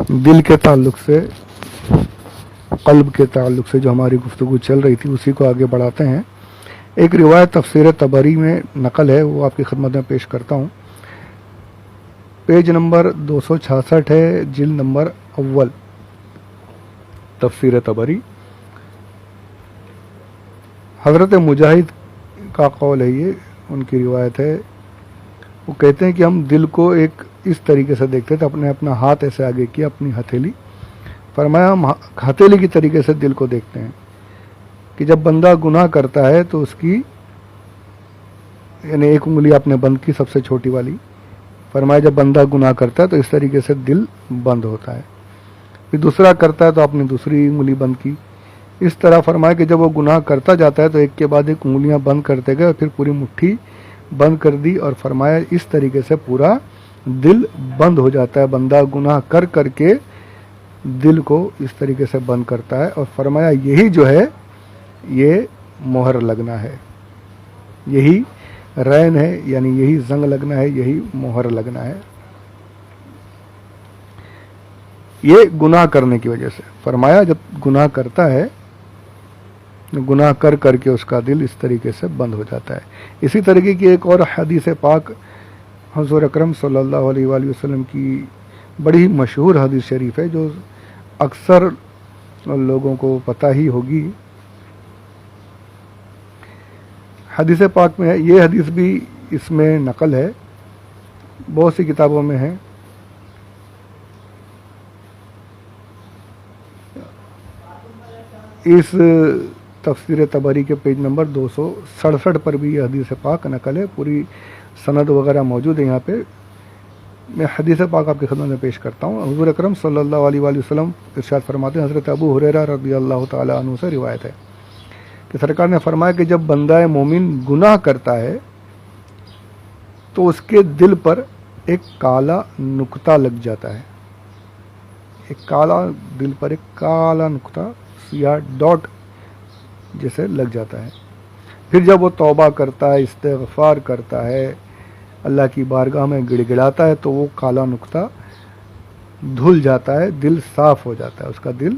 دل کے تعلق سے، قلب کے تعلق سے جو ہماری گفتگو چل رہی تھی اسی کو آگے بڑھاتے ہیں۔ ایک روایت تفسیر طبری میں نقل ہے، وہ آپ کی خدمت میں پیش کرتا ہوں۔ پیج نمبر 266 ہے، جلد نمبر اول، تفسیر طبری۔ حضرت مجاہد کا قول ہے، یہ ان کی روایت ہے۔ وہ کہتے ہیں کہ ہم دل کو ایک اس طریقے سے دیکھتے تھے، اپنا ہاتھ ایسے آگے کیا، اپنی ہتھیلی، فرمایا ہم ہتھیلی کی طریقے سے دل کو دیکھتے ہیں کہ جب بندہ گناہ کرتا ہے تو اس کی یعنی ایک انگلی آپ نے بند کی، سب سے چھوٹی والی، فرمایا جب بندہ گناہ کرتا ہے تو اس طریقے سے دل بند ہوتا ہے، پھر دوسرا کرتا ہے تو آپ نے دوسری انگلی بند کی، اس طرح فرمایا کہ جب وہ گناہ کرتا جاتا ہے تو ایک کے بعد ایک انگلیاں بند کرتے گئے اور پھر پوری مٹھی بند کر دی، اور فرمایا اس طریقے سے پورا دل بند ہو جاتا ہے۔ بندہ گناہ کر کر کے دل کو اس طریقے سے بند کرتا ہے، اور فرمایا یہی جو ہے یہ مہر لگنا ہے، یہی رین ہے، یعنی یہی زنگ لگنا ہے، یہی مہر لگنا ہے، یہ گناہ کرنے کی وجہ سے۔ فرمایا جب گناہ کرتا ہے، گناہ کر کر کے اس کا دل اس طریقے سے بند ہو جاتا ہے۔ اسی طریقے کی ایک اور حدیث پاک حضور اکرم صلی اللہ علیہ وآلہ وسلم کی بڑی مشہور حدیث شریف ہے، جو اکثر لوگوں کو پتہ ہی ہوگی۔ حدیث پاک میں ہے، یہ حدیث بھی اس میں نقل ہے، بہت سی کتابوں میں ہے۔ اس تفسیر طبری کے پیج نمبر 267 پر بھی یہ حدیث پاک نقل ہے، پوری سند وغیرہ موجود ہے یہاں پہ۔ میں حدیث پاک آپ کی خدمت میں پیش کرتا ہوں۔ حضور اکرم صلی اللہ علیہ وآلہ وسلم ارشاد فرماتے ہیں، حضرت ابو ہریرہ رضی اللہ تعالی عنہ سے روایت ہے کہ سرکار نے فرمایا کہ جب بندہ مومن گناہ کرتا ہے تو اس کے دل پر ایک کالا نقطہ لگ جاتا ہے، ایک کالا، دل پر ایک کالا نقطہ، سیاہ ڈاٹ جیسے لگ جاتا ہے۔ پھر جب وہ توبہ کرتا ہے، استغفار کرتا ہے، اللہ کی بارگاہ میں گڑ گڑاتا ہے تو وہ کالا نقطہ دھل جاتا ہے، دل صاف ہو جاتا ہے، اس کا دل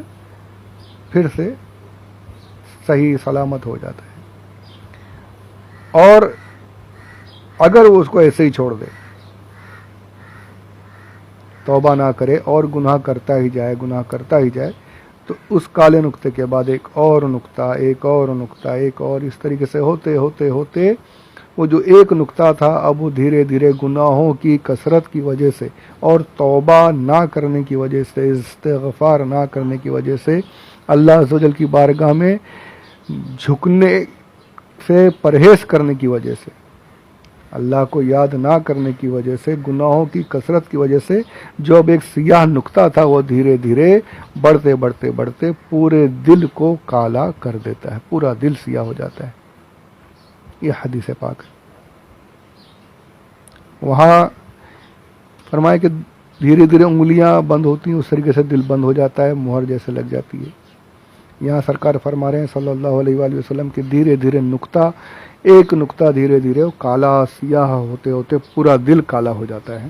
پھر سے صحیح سلامت ہو جاتا ہے۔ اور اگر وہ اس کو ایسے ہی چھوڑ دے، توبہ نہ کرے اور گناہ کرتا ہی جائے، گناہ کرتا ہی جائے، تو اس کالے نقطے کے بعد ایک اور نقطہ، ایک اور نقطہ، ایک اور، اس طریقے سے ہوتے ہوتے ہوتے وہ جو ایک نقطہ تھا اب وہ دھیرے دھیرے گناہوں کی کثرت کی وجہ سے اور توبہ نہ کرنے کی وجہ سے، استغفار نہ کرنے کی وجہ سے، اللہ عز و جل کی بارگاہ میں جھکنے سے پرہیز کرنے کی وجہ سے، اللہ کو یاد نہ کرنے کی وجہ سے، گناہوں کی کثرت کی وجہ سے جو اب ایک سیاہ نقطہ تھا وہ دھیرے دھیرے بڑھتے بڑھتے بڑھتے پورے دل کو کالا کر دیتا ہے، پورا دل سیاہ ہو جاتا ہے۔ یہ حدیث پاک ہے۔ وہاں فرمایا کہ دھیرے دھیرے انگلیاں بند ہوتی ہیں، اس طریقے سے دل بند ہو جاتا ہے، مہر جیسے لگ جاتی ہے۔ یہاں سرکار فرما رہے ہیں صلی اللہ علیہ وآلہ وسلم کہ دھیرے دھیرے نقطہ، ایک نقطہ دھیرے دھیرے کالا سیاہ ہوتے ہوتے پورا دل کالا ہو جاتا ہے۔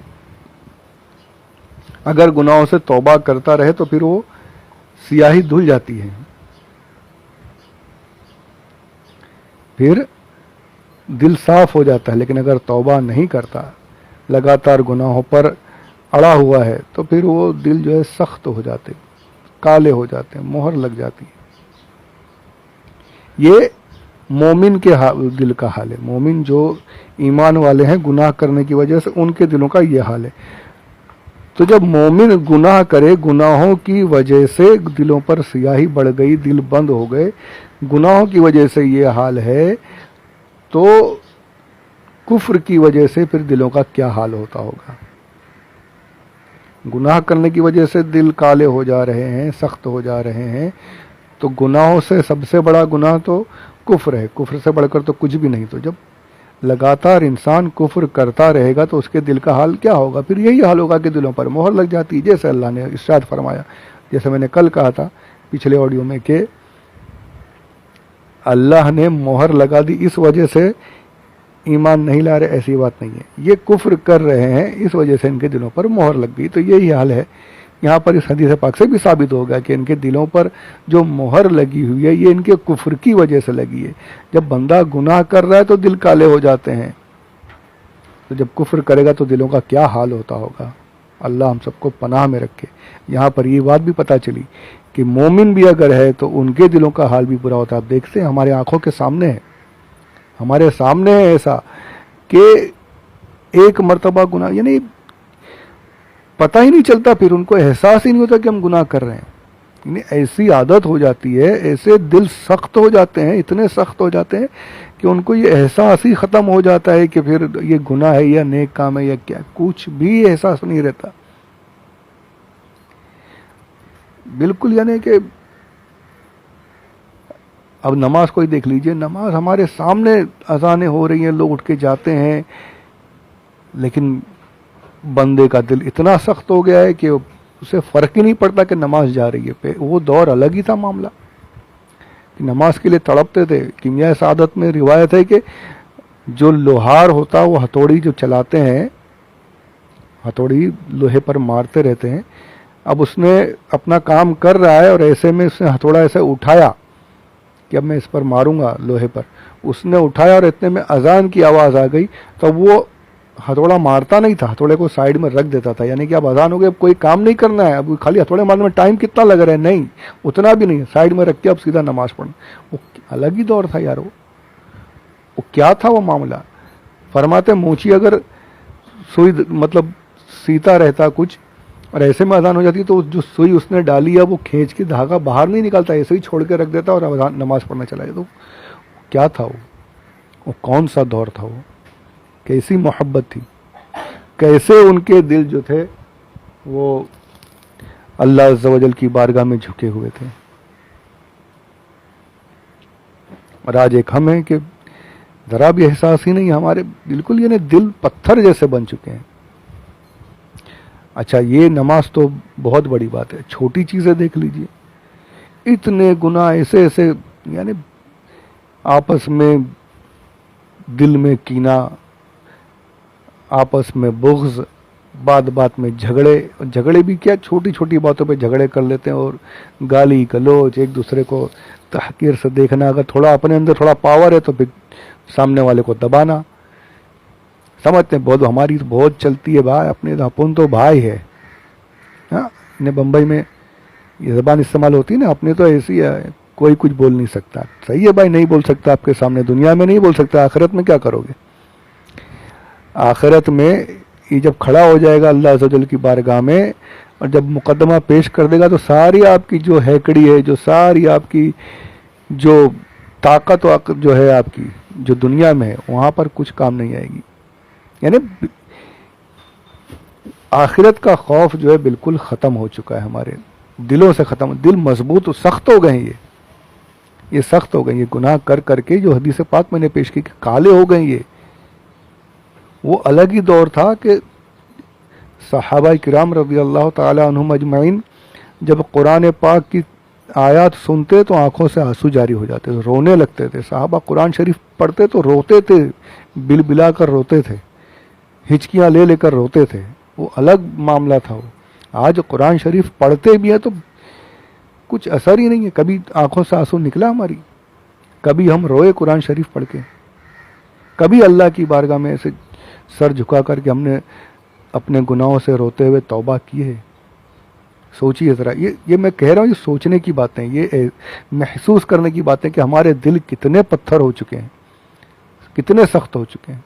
اگر گناہوں سے توبہ کرتا رہے تو پھر وہ سیاہی دھل جاتی ہے، پھر دل صاف ہو جاتا ہے۔ لیکن اگر توبہ نہیں کرتا، لگاتار گناہوں پر اڑا ہوا ہے، تو پھر وہ دل جو ہے سخت ہو جاتے، کالے ہو جاتے ہیں، مہر لگ جاتی ہے۔ یہ مومن کے دل کا حال ہے۔ مومن جو ایمان والے ہیں، گناہ کرنے کی وجہ سے ان کے دلوں کا یہ حال ہے۔ تو جب مومن گناہ کرے، گناہوں کی وجہ سے دلوں پر سیاہی بڑھ گئی، دل بند ہو گئے، گناہوں کی وجہ سے یہ حال ہے، تو کفر کی وجہ سے پھر دلوں کا کیا حال ہوتا ہوگا۔ گناہ کرنے کی وجہ سے دل کالے ہو جا رہے ہیں، سخت ہو جا رہے ہیں، تو گناہوں سے سب سے بڑا گناہ تو کفر ہے، کفر سے بڑھ کر تو کچھ بھی نہیں۔ تو جب لگاتار انسان کفر کرتا رہے گا تو اس کے دل کا حال کیا ہوگا؟ پھر یہی حال ہوگا کہ دلوں پر مہر لگ جاتی ہے، جیسے اللہ نے ارشاد فرمایا، جیسے میں نے کل کہا تھا پچھلے آڈیو میں کہ اللہ نے مہر لگا دی اس وجہ سے ایمان نہیں لا رہے، ایسی بات نہیں ہے، یہ کفر کر رہے ہیں اس وجہ سے ان کے دلوں پر مہر لگ گئی۔ تو یہی حال ہے یہاں پر اس حدیث پاک سے بھی ثابت ہوگا کہ ان کے دلوں پر جو مہر لگی ہوئی ہے یہ ان کے کفر کی وجہ سے لگی ہے. جب بندہ گناہ کر رہا ہے تو دل کالے ہو جاتے ہیں, تو جب کفر کرے گا تو دلوں کا کیا حال ہوتا ہوگا. اللہ ہم سب کو پناہ میں رکھے. یہاں پر یہ بات بھی پتہ چلی کہ مومن بھی اگر ہے تو ان کے دلوں کا حال بھی برا ہوتا ہے. آپ دیکھتے ہیں ہمارے آنکھوں کے سامنے ہے, ہمارے سامنے ہے ایسا کہ ایک مرتبہ گناہ, یعنی پتہ ہی نہیں چلتا, پھر ان کو احساس ہی نہیں ہوتا کہ ہم گناہ کر رہے ہیں. یعنی ایسی عادت ہو جاتی ہے, ایسے دل سخت ہو جاتے ہیں, اتنے سخت ہو جاتے ہیں کہ ان کو یہ احساس ہی ختم ہو جاتا ہے کہ پھر یہ گناہ ہے یا نیک کام ہے یا کیا, کچھ بھی احساس نہیں رہتا بالکل. یعنی کہ اب نماز کو ہی دیکھ لیجئے, نماز ہمارے سامنے اذانیں ہو رہی ہیں, لوگ اٹھ کے جاتے ہیں, لیکن بندے کا دل اتنا سخت ہو گیا ہے کہ اسے فرق ہی نہیں پڑتا کہ نماز جا رہی ہے. وہ دور الگ ہی تھا معاملہ, کہ نماز کے لیے تڑپتے تھے. کیمیا سعادت میں روایت ہے کہ جو لوہار ہوتا وہ ہتھوڑی جو چلاتے ہیں, ہتھوڑی لوہے پر مارتے رہتے ہیں, اب اس نے اپنا کام کر رہا ہے اور ایسے میں اس نے ہتھوڑا ایسے اٹھایا کہ اب میں اس پر ماروں گا لوہے پر, اس نے اٹھایا اور اتنے میں اذان کی آواز آ گئی تو وہ ہتھوڑا مارتا نہیں تھا, ہتھوڑے کو سائیڈ میں رکھ دیتا تھا. یعنی کہ اب اذان ہو گئی, اب کوئی کام نہیں کرنا ہے, اب خالی ہتھوڑے مارنے میں ٹائم کتنا لگ رہا ہے, نہیں اتنا بھی نہیں, سائیڈ میں رکھ کے اب سیدھا نماز پڑھنا. وہ الگ ہی دور تھا یار. وہ کیا تھا وہ معاملہ. فرماتے موچی اگر سوئی مطلب سیتا رہتا کچھ اور ایسے میں اذان ہو جاتی تو جو سوئی اس نے ڈالی ہے وہ کھینچ کے دھاگا باہر نہیں نکالتا, ایسے ہی چھوڑ کے رکھ دیتا اور نماز پڑھنا چلا جاتا. تو کیا تھا وہ کون سا دور تھا, وہ کیسی محبت تھی, کیسے ان کے دل جو تھے وہ اللہ عز و جل کی بارگاہ میں جھکے ہوئے تھے. اور آج ایک ہم ہیں کہ ذرا بھی احساس ہی نہیں ہمارے, بالکل یعنی دل پتھر جیسے بن چکے ہیں. اچھا یہ نماز تو بہت بڑی بات ہے, چھوٹی چیزیں دیکھ لیجئے, اتنے گناہ ایسے ایسے, یعنی آپس میں دل میں کینہ, آپس میں بغض, بات بات میں جھگڑے بھی کیا, چھوٹی چھوٹی باتوں پہ جھگڑے کر لیتے ہیں, اور گالی گلوچ, ایک دوسرے کو تحقیر سے دیکھنا, اگر تھوڑا اپنے اندر تھوڑا پاور ہے تو پھر سامنے والے کو دبانا. سمجھتے ہیں بہت ہماری تو بہت چلتی ہے بھائی, اپنے اپن تو بھائی ہے. ہاں انہیں بمبئی میں یہ زبان استعمال ہوتی ہے نا, اپنے تو ایسی ہے, کوئی کچھ بول نہیں سکتا. صحیح ہے بھائی, نہیں بول سکتا آپ کے سامنے, دنیا میں نہیں بول سکتا, آخرت میں کیا کرو گے. آخرت میں یہ جب کھڑا ہو جائے گا اللہ عز و جل کی بارگاہ میں, اور جب مقدمہ پیش کر دے گا تو ساری آپ کی جو ہیکڑی ہے, جو ساری آپ کی جو طاقت جو ہے آپ کی جو دنیا میں ہے, وہاں پر کچھ کام نہیں آئے گی. یعنی آخرت کا خوف جو ہے بالکل ختم ہو چکا ہے ہمارے دلوں سے, ختم. دل مضبوط سخت ہو گئے ہیں, یہ سخت ہو گئے, یہ گناہ کر کر کے جو حدیث پاک میں نے پیش کی کہ کالے ہو گئے. یہ وہ الگ ہی دور تھا کہ صحابہ کرام رضی اللہ تعالی عنہم اجمعین جب قرآن پاک کی آیات سنتے تو آنکھوں سے آنسو جاری ہو جاتے تھے, رونے لگتے تھے. صحابہ قرآن شریف پڑھتے تو روتے تھے, بل بلا کر روتے تھے, ہچکیاں لے لے کر روتے تھے. وہ الگ معاملہ تھا. وہ آج قرآن شریف پڑھتے بھی ہیں تو کچھ اثر ہی نہیں ہے. کبھی آنکھوں سے آنسو نکلا ہماری, کبھی ہم روئے قرآن شریف پڑھ کے, کبھی اللہ کی بارگاہ میں ایسے سر جھکا کر کے ہم نے اپنے گناہوں سے روتے ہوئے توبہ کی ہے. سوچیے ذرا, یہ میں کہہ رہا ہوں, یہ سوچنے کی باتیں, یہ محسوس کرنے کی باتیں کہ ہمارے دل کتنے پتھر ہو چکے ہیں, کتنے سخت ہو چکے ہیں.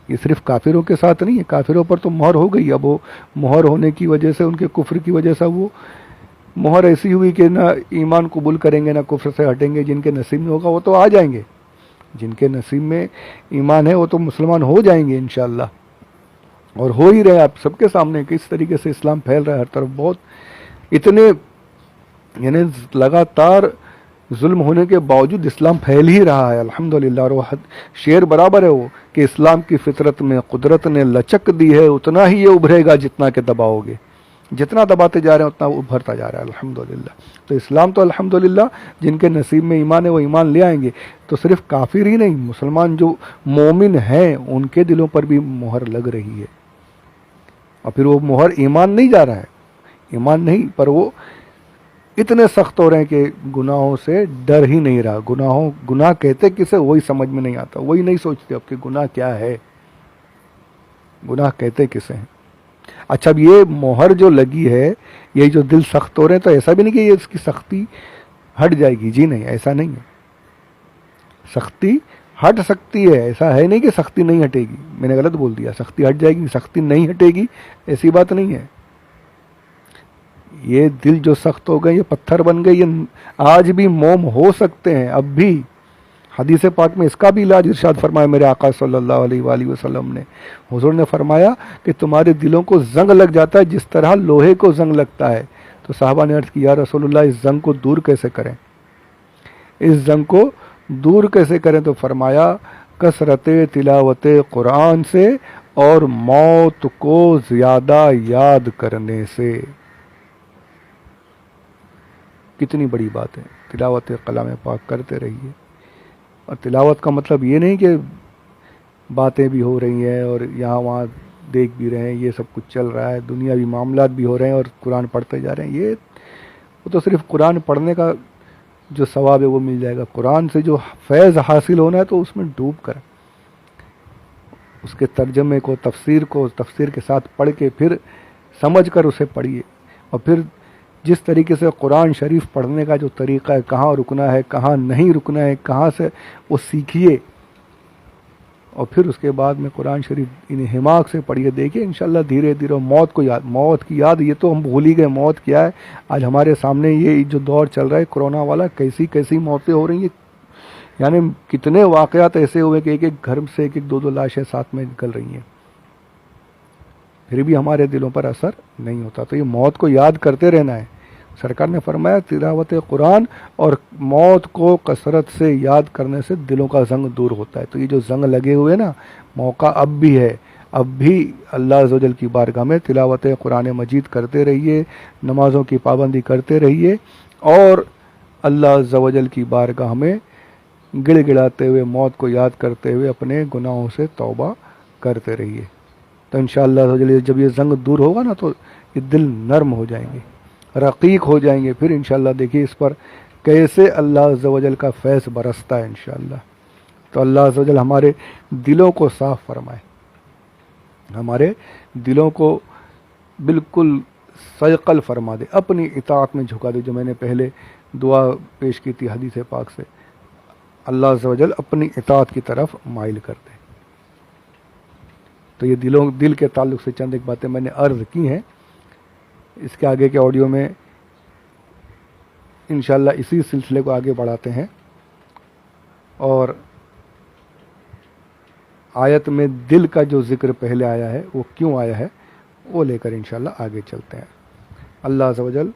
یہ صرف کافروں کے ساتھ نہیں ہے, کافروں پر تو مہر ہو گئی. اب وہ مہر ہونے کی وجہ سے, ان کے کفر کی وجہ سے وہ مہر ایسی ہوئی کہ نہ ایمان قبول کریں گے نہ کفر سے ہٹیں گے. جن کے نصیب میں ہوگا وہ تو آ جائیں گے, جن کے نصیب میں ایمان ہے وہ تو مسلمان ہو جائیں گے انشاءاللہ. اور ہو ہی رہے آپ سب کے سامنے کس طریقے سے اسلام پھیل رہا ہے ہر طرف. بہت اتنے یعنی لگاتار ظلم ہونے کے باوجود اسلام پھیل ہی رہا ہے الحمدللہ. اور وہ شعر برابر ہے وہ کہ اسلام کی فطرت میں قدرت نے لچک دی ہے, اتنا ہی یہ ابھرے گا جتنا کہ دباؤ گے. جتنا دباتے جا رہے ہیں اتنا وہ ابھرتا جا رہا ہے الحمدللہ. تو اسلام تو الحمدللہ جن کے نصیب میں ایمان ہے وہ ایمان لے آئیں گے. تو صرف کافر ہی نہیں, مسلمان جو مومن ہیں ان کے دلوں پر بھی مہر لگ رہی ہے. اور پھر وہ مہر ایمان نہیں جا رہا ہے، ایمان نہیں، پر وہ اتنے سخت ہو رہے ہیں کہ گناہوں سے ڈر ہی نہیں رہا. گناہ کہتے کسے وہی سمجھ میں نہیں آتا، وہی نہیں سوچتے اب کہ گناہ کیا ہے، گناہ کہتے کسے ہیں. اچھا اب یہ مہر جو لگی ہے، یہ جو دل سخت ہو رہے ہیں، تو ایسا بھی نہیں کہ یہ اس کی سختی ہٹ جائے گی، جی نہیں، ایسا نہیں ہے. سختی ہٹ سکتی ہے، ایسا ہے نہیں کہ سختی نہیں ہٹے گی، میں نے غلط بول دیا، سختی ہٹ جائے گی، سختی نہیں ہٹے گی ایسی بات نہیں ہے. یہ دل جو سخت ہو گئے، یہ پتھر بن گئے، یہ آج بھی موم ہو سکتے ہیں. اب بھی حدیث پاک میں اس کا بھی علاج ارشاد فرمایا میرے آقا صلی اللہ علیہ وآلہ وسلم نے. حضور نے فرمایا کہ تمہارے دلوں کو زنگ لگ جاتا ہے جس طرح لوہے کو زنگ لگتا ہے. تو صحابہ نے عرض کی یا رسول اللہ اس زنگ کو دور کیسے کریں، اس زنگ کو دور کیسے کریں؟ تو فرمایا کثرت تلاوت قرآن سے اور موت کو زیادہ یاد کرنے سے. کتنی بڑی بات ہے. تلاوت کلام پاک کرتے رہیے. اور تلاوت کا مطلب یہ نہیں کہ باتیں بھی ہو رہی ہیں اور یہاں وہاں دیکھ بھی رہے ہیں، یہ سب کچھ چل رہا ہے، دنیاوی معاملات بھی ہو رہے ہیں اور قرآن پڑھتے جا رہے ہیں. یہ وہ تو صرف قرآن پڑھنے کا جو ثواب ہے وہ مل جائے گا. قرآن سے جو فیض حاصل ہونا ہے تو اس میں ڈوب کر اس کے ترجمے کو، تفسیر کے ساتھ پڑھ کے پھر سمجھ کر اسے پڑھیے. اور پھر جس طریقے سے قرآن شریف پڑھنے کا جو طریقہ ہے، کہاں رکنا ہے، کہاں نہیں رکنا ہے، کہاں سے وہ سیکھیے. اور پھر اس کے بعد میں قرآن شریف انہیں حماق سے پڑھیے. دیکھیے انشاءاللہ دھیرے دھیرے موت کی یاد، یہ تو ہم بھول ہی گئے موت کیا ہے. آج ہمارے سامنے یہ جو دور چل رہا ہے کرونا والا، کیسی موتیں ہو رہی ہیں. یعنی کتنے واقعات ایسے ہوئے کہ ایک ایک گھر سے ایک دو لاشیں ساتھ میں نکل رہی ہیں، پھر بھی ہمارے دلوں پر اثر نہیں ہوتا. تو یہ موت کو یاد کرتے رہنا ہے. سرکار نے فرمایا تلاوت قرآن اور موت کو کثرت سے یاد کرنے سے دلوں کا زنگ دور ہوتا ہے. تو یہ جو زنگ لگے ہوئے نا، موقع اب بھی ہے. اب بھی اللہ عز و جل کی بارگاہ میں تلاوت قرآن مجید کرتے رہیے، نمازوں کی پابندی کرتے رہیے، اور اللہ عز و جل کی بارگاہ میں گڑ گڑاتے ہوئے، موت کو یاد کرتے ہوئے اپنے گناہوں سے توبہ کرتے رہیے. تو انشاءاللہ جب یہ زنگ دور ہوگا نا تو یہ دل نرم ہو جائیں گے، رقیق ہو جائیں گے. پھر انشاءاللہ دیکھیے اس پر کیسے اللہ عز و جل کا فیض برستا ہے انشاءاللہ. تو اللہ عز و جل ہمارے دلوں کو صاف فرمائے، ہمارے دلوں کو بالکل صیقل فرما دے، اپنی اطاعت میں جھکا دے. جو میں نے پہلے دعا پیش کی تھی حدیث پاک سے، اللہ عز و جل اپنی اطاعت کی طرف مائل کر دے. تو یہ دل کے تعلق سے چند ایک باتیں میں نے عرض کی ہیں. اس کے آگے کے آڈیو میں انشاءاللہ اسی سلسلے کو آگے بڑھاتے ہیں، اور آیت میں دل کا جو ذکر پہلے آیا ہے وہ کیوں آیا ہے وہ لے کر انشاءاللہ آگے چلتے ہیں. اللہ عز و جل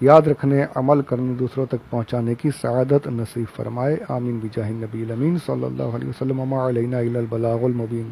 یاد رکھنے، عمل کرنے، دوسروں تک پہنچانے کی سعادت نصیب فرمائے. آمین بجاہ النبی الامین صلی اللہ علیہ وسلم. وما علینا الا البلاغ المبین.